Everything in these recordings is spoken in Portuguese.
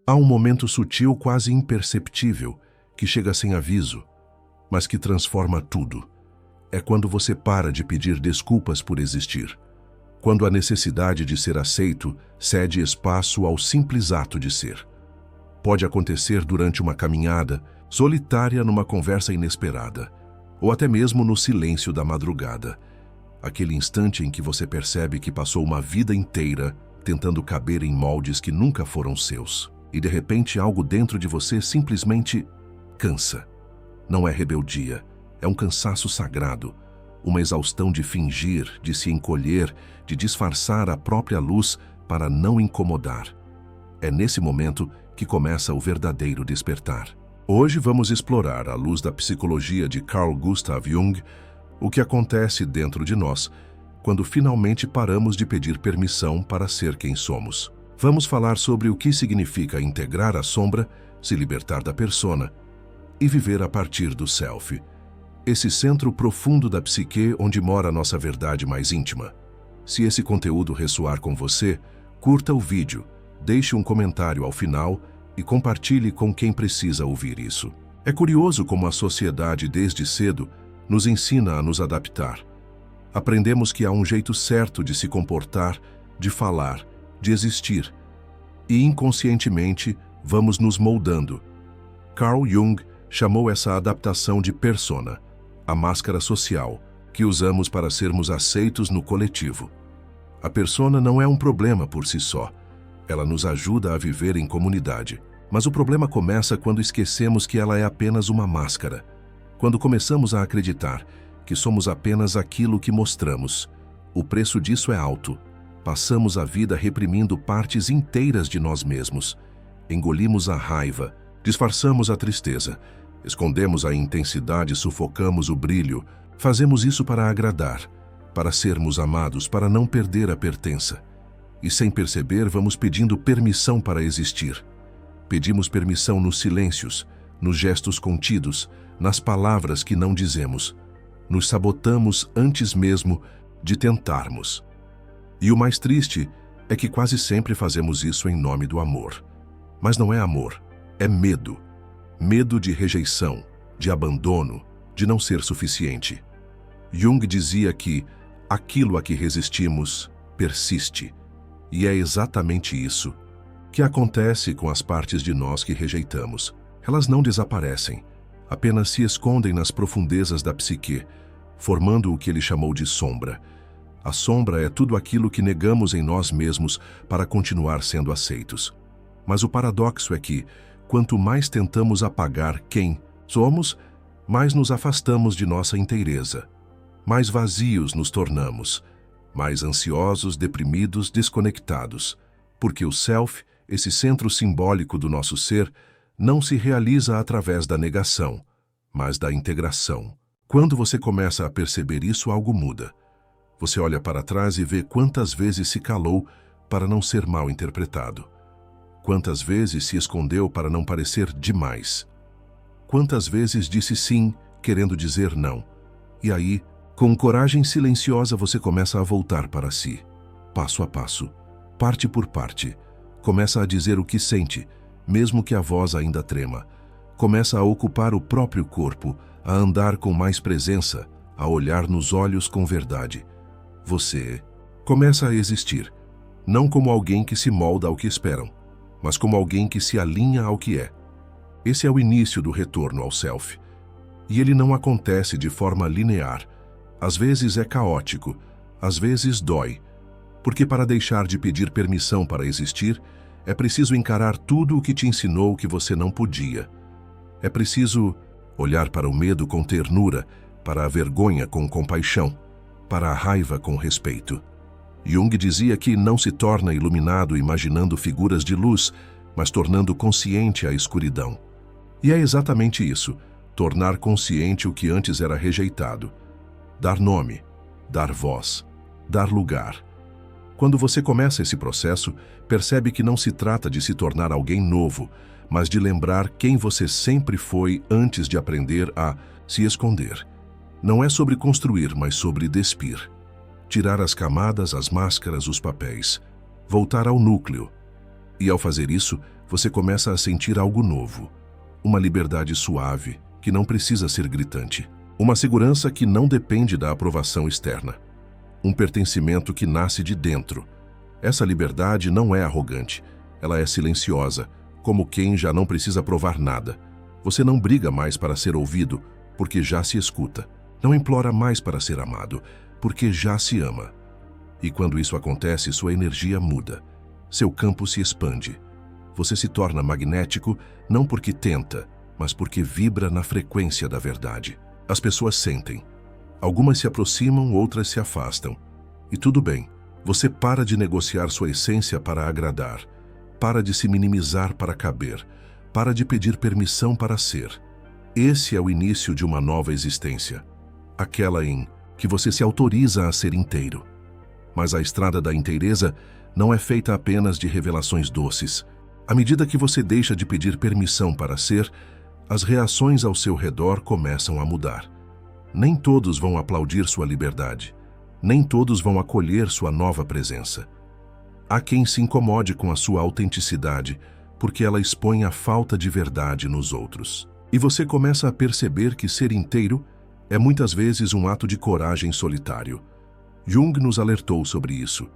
Há um momento sutil, quase imperceptível, que chega sem aviso, mas que transforma tudo. É quando você para de pedir desculpas por existir. Quando a necessidade de ser aceito cede espaço ao simples ato de ser. Pode acontecer durante uma caminhada, solitária numa conversa inesperada, ou até mesmo no silêncio da madrugada. Aquele instante em que você percebe que passou uma vida inteira tentando caber em moldes que nunca foram seus. E de repente algo dentro de você simplesmente cansa. Não é rebeldia, é um cansaço sagrado, uma exaustão de fingir, de se encolher, de disfarçar a própria luz para não incomodar. É nesse momento que começa o verdadeiro despertar. Hoje vamos explorar, à luz da psicologia de Carl Gustav Jung, o que acontece dentro de nós quando finalmente paramos de pedir permissão para ser quem somos. Vamos falar sobre o que significa integrar a sombra, se libertar da persona e viver a partir do self, esse centro profundo da psique onde mora a nossa verdade mais íntima. Se esse conteúdo ressoar com você, curta o vídeo, deixe um comentário ao final e compartilhe com quem precisa ouvir isso. É curioso como a sociedade desde cedo nos ensina a nos adaptar. Aprendemos que há um jeito certo de se comportar, de falar, de existir, e inconscientemente vamos nos moldando. Carl Jung chamou essa adaptação de persona, a máscara social que usamos para sermos aceitos no coletivo. A persona não é um problema por si só, ela nos ajuda a viver em comunidade. Mas o problema começa quando esquecemos que ela é apenas uma máscara, quando começamos a acreditar que somos apenas aquilo que mostramos. O preço disso é alto. Passamos a vida reprimindo partes inteiras de nós mesmos. Engolimos a raiva, disfarçamos a tristeza, escondemos a intensidade, sufocamos o brilho. Fazemos isso para agradar, para sermos amados, para não perder a pertença. E sem perceber, vamos pedindo permissão para existir. Pedimos permissão nos silêncios, nos gestos contidos, nas palavras que não dizemos. Nos sabotamos antes mesmo de tentarmos. E o mais triste é que quase sempre fazemos isso em nome do amor. Mas não é amor, é medo. Medo de rejeição, de abandono, de não ser suficiente. Jung dizia que aquilo a que resistimos persiste. E é exatamente isso que acontece com as partes de nós que rejeitamos. Elas não desaparecem, apenas se escondem nas profundezas da psique, formando o que ele chamou de sombra. A sombra é tudo aquilo que negamos em nós mesmos para continuar sendo aceitos. Mas o paradoxo é que, quanto mais tentamos apagar quem somos, mais nos afastamos de nossa inteireza. Mais vazios nos tornamos, mais ansiosos, deprimidos, desconectados. Porque o self, esse centro simbólico do nosso ser, não se realiza através da negação, mas da integração. Quando você começa a perceber isso, algo muda. Você olha para trás e vê quantas vezes se calou para não ser mal interpretado. Quantas vezes se escondeu para não parecer demais. Quantas vezes disse sim, querendo dizer não. E aí, com coragem silenciosa, você começa a voltar para si, passo a passo, parte por parte. Começa a dizer o que sente, mesmo que a voz ainda trema. Começa a ocupar o próprio corpo, a andar com mais presença, a olhar nos olhos com verdade. Você começa a existir, não como alguém que se molda ao que esperam, mas como alguém que se alinha ao que é. Esse é o início do retorno ao self. E ele não acontece de forma linear. Às vezes é caótico, às vezes dói. Porque para deixar de pedir permissão para existir, é preciso encarar tudo o que te ensinou que você não podia. É preciso olhar para o medo com ternura, para a vergonha com compaixão, para a raiva com respeito. Jung dizia que não se torna iluminado imaginando figuras de luz, mas tornando consciente a escuridão. E é exatamente isso, tornar consciente o que antes era rejeitado. Dar nome, dar voz, dar lugar. Quando você começa esse processo, percebe que não se trata de se tornar alguém novo, mas de lembrar quem você sempre foi antes de aprender a se esconder. Não é sobre construir, mas sobre despir. Tirar as camadas, as máscaras, os papéis. Voltar ao núcleo. E ao fazer isso, você começa a sentir algo novo, uma liberdade suave, que não precisa ser gritante, uma segurança que não depende da aprovação externa, um pertencimento que nasce de dentro. Essa liberdade não é arrogante, ela é silenciosa, como quem já não precisa provar nada. Você não briga mais para ser ouvido, porque já se escuta. Não implora mais para ser amado, porque já se ama. E quando isso acontece, sua energia muda. Seu campo se expande. Você se torna magnético, não porque tenta, mas porque vibra na frequência da verdade. As pessoas sentem. Algumas se aproximam, outras se afastam. E tudo bem. Você para de negociar sua essência para agradar. Para de se minimizar para caber. Para de pedir permissão para ser. Esse é o início de uma nova existência. Aquela em que você se autoriza a ser inteiro. Mas a estrada da inteireza não é feita apenas de revelações doces. À medida que você deixa de pedir permissão para ser, as reações ao seu redor começam a mudar. Nem todos vão aplaudir sua liberdade. Nem todos vão acolher sua nova presença. Há quem se incomode com a sua autenticidade, porque ela expõe a falta de verdade nos outros. E você começa a perceber que ser inteiro é muitas vezes um ato de coragem solitário. Jung nos alertou sobre isso.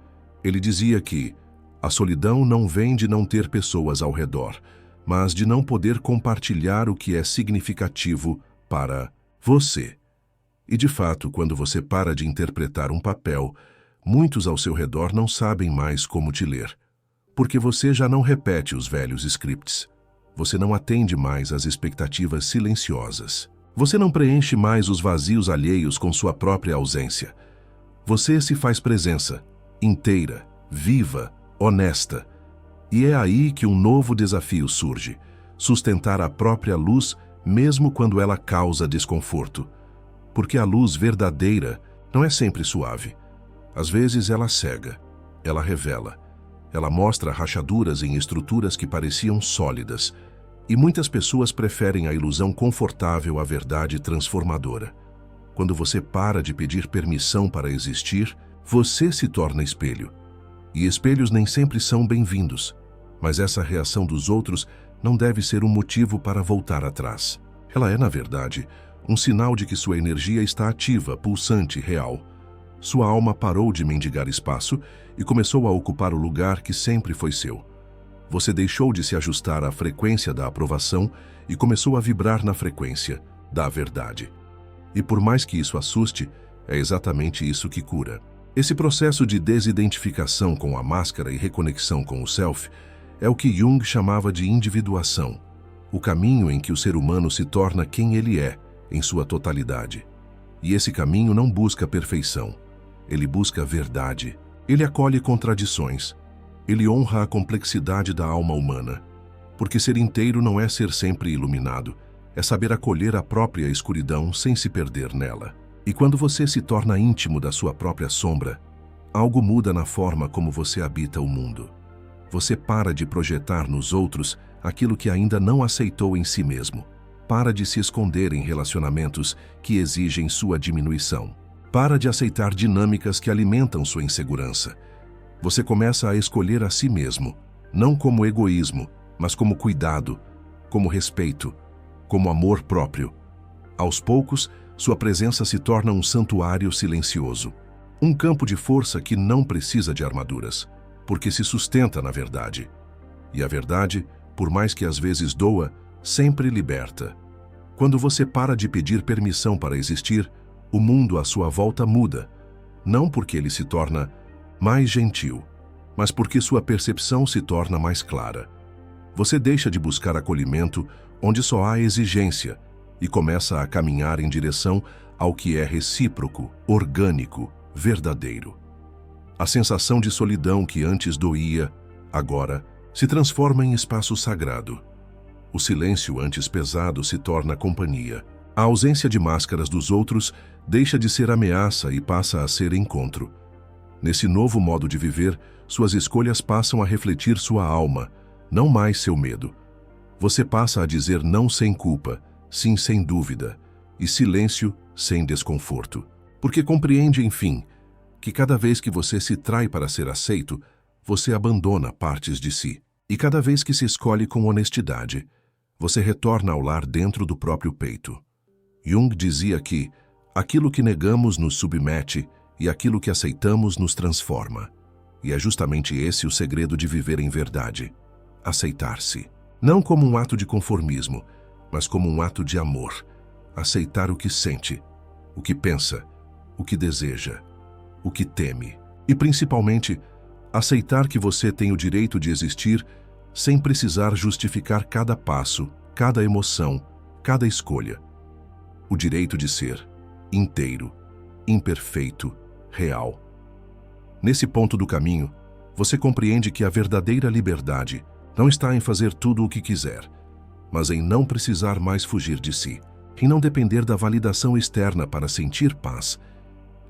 Ele dizia que a solidão não vem de não ter pessoas ao redor, mas de não poder compartilhar o que é significativo para você. E de fato, quando você para de interpretar um papel, muitos ao seu redor não sabem mais como te ler. Porque você já não repete os velhos scripts. Você não atende mais às expectativas silenciosas. Você não preenche mais os vazios alheios com sua própria ausência. Você se faz presença, inteira, viva, honesta. E é aí que um novo desafio surge: sustentar a própria luz mesmo quando ela causa desconforto. Porque a luz verdadeira não é sempre suave. Às vezes ela cega, ela revela, ela mostra rachaduras em estruturas que pareciam sólidas. E muitas pessoas preferem a ilusão confortável à verdade transformadora. Quando você para de pedir permissão para existir, você se torna espelho. E espelhos nem sempre são bem-vindos, mas essa reação dos outros não deve ser um motivo para voltar atrás. Ela é, na verdade, um sinal de que sua energia está ativa, pulsante, real. Sua alma parou de mendigar espaço e começou a ocupar o lugar que sempre foi seu. Você deixou de se ajustar à frequência da aprovação e começou a vibrar na frequência da verdade. E por mais que isso assuste, é exatamente isso que cura. Esse processo de desidentificação com a máscara e reconexão com o self é o que Jung chamava de individuação, o caminho em que o ser humano se torna quem ele é, em sua totalidade. E esse caminho não busca perfeição, ele busca verdade. Ele acolhe contradições. Ele honra a complexidade da alma humana. Porque ser inteiro não é ser sempre iluminado, é saber acolher a própria escuridão sem se perder nela. E quando você se torna íntimo da sua própria sombra, algo muda na forma como você habita o mundo. Você para de projetar nos outros aquilo que ainda não aceitou em si mesmo. Para de se esconder em relacionamentos que exigem sua diminuição. Para de aceitar dinâmicas que alimentam sua insegurança. Você começa a escolher a si mesmo, não como egoísmo, mas como cuidado, como respeito, como amor próprio. Aos poucos, sua presença se torna um santuário silencioso, um campo de força que não precisa de armaduras, porque se sustenta na verdade. E a verdade, por mais que às vezes doa, sempre liberta. Quando você para de pedir permissão para existir, o mundo à sua volta muda, não porque ele se torna mais gentil, mas porque sua percepção se torna mais clara. Você deixa de buscar acolhimento onde só há exigência e começa a caminhar em direção ao que é recíproco, orgânico, verdadeiro. A sensação de solidão que antes doía, agora, se transforma em espaço sagrado. O silêncio antes pesado se torna companhia. A ausência de máscaras dos outros deixa de ser ameaça e passa a ser encontro. Nesse novo modo de viver, suas escolhas passam a refletir sua alma, não mais seu medo. Você passa a dizer não sem culpa, sim sem dúvida, e silêncio sem desconforto. Porque compreende, enfim, que cada vez que você se trai para ser aceito, você abandona partes de si. E cada vez que se escolhe com honestidade, você retorna ao lar dentro do próprio peito. Jung dizia que aquilo que negamos nos submete e aquilo que aceitamos nos transforma. E é justamente esse o segredo de viver em verdade. Aceitar-se. Não como um ato de conformismo, mas como um ato de amor. Aceitar o que sente, o que pensa, o que deseja, o que teme. E principalmente, aceitar que você tem o direito de existir sem precisar justificar cada passo, cada emoção, cada escolha. O direito de ser inteiro, imperfeito, real. Nesse ponto do caminho, você compreende que a verdadeira liberdade não está em fazer tudo o que quiser, mas em não precisar mais fugir de si, em não depender da validação externa para sentir paz,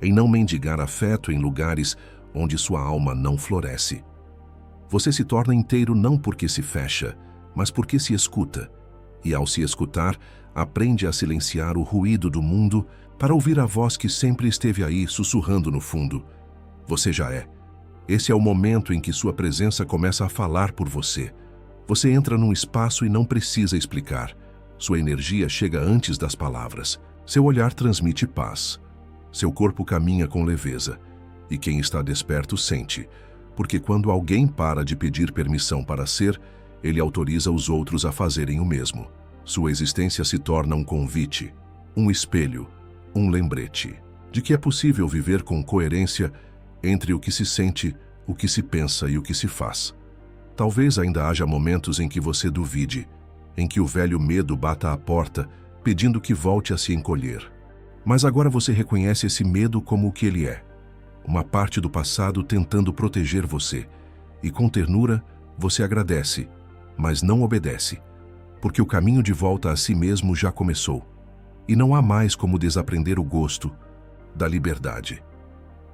em não mendigar afeto em lugares onde sua alma não floresce. Você se torna inteiro não porque se fecha, mas porque se escuta, e ao se escutar, aprende a silenciar o ruído do mundo para ouvir a voz que sempre esteve aí sussurrando no fundo. Você já é. Esse é o momento em que sua presença começa a falar por você. Você entra num espaço e não precisa explicar. Sua energia chega antes das palavras. Seu olhar transmite paz. Seu corpo caminha com leveza. E quem está desperto sente, porque quando alguém para de pedir permissão para ser, ele autoriza os outros a fazerem o mesmo. Sua existência se torna um convite, um espelho, um lembrete, de que é possível viver com coerência entre o que se sente, o que se pensa e o que se faz. Talvez ainda haja momentos em que você duvide, em que o velho medo bata à porta, pedindo que volte a se encolher. Mas agora você reconhece esse medo como o que ele é, uma parte do passado tentando proteger você, e com ternura você agradece, mas não obedece, porque o caminho de volta a si mesmo já começou, e não há mais como desaprender o gosto da liberdade.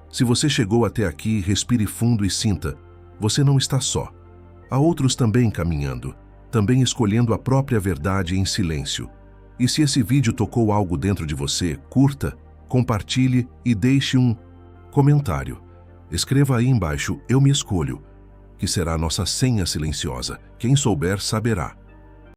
Se você chegou até aqui, respire fundo e sinta, você não está só. Há outros também caminhando, também escolhendo a própria verdade em silêncio. E se esse vídeo tocou algo dentro de você, curta, compartilhe e deixe um comentário. Escreva aí embaixo, eu me escolho, que será a nossa senha silenciosa. Quem souber, saberá.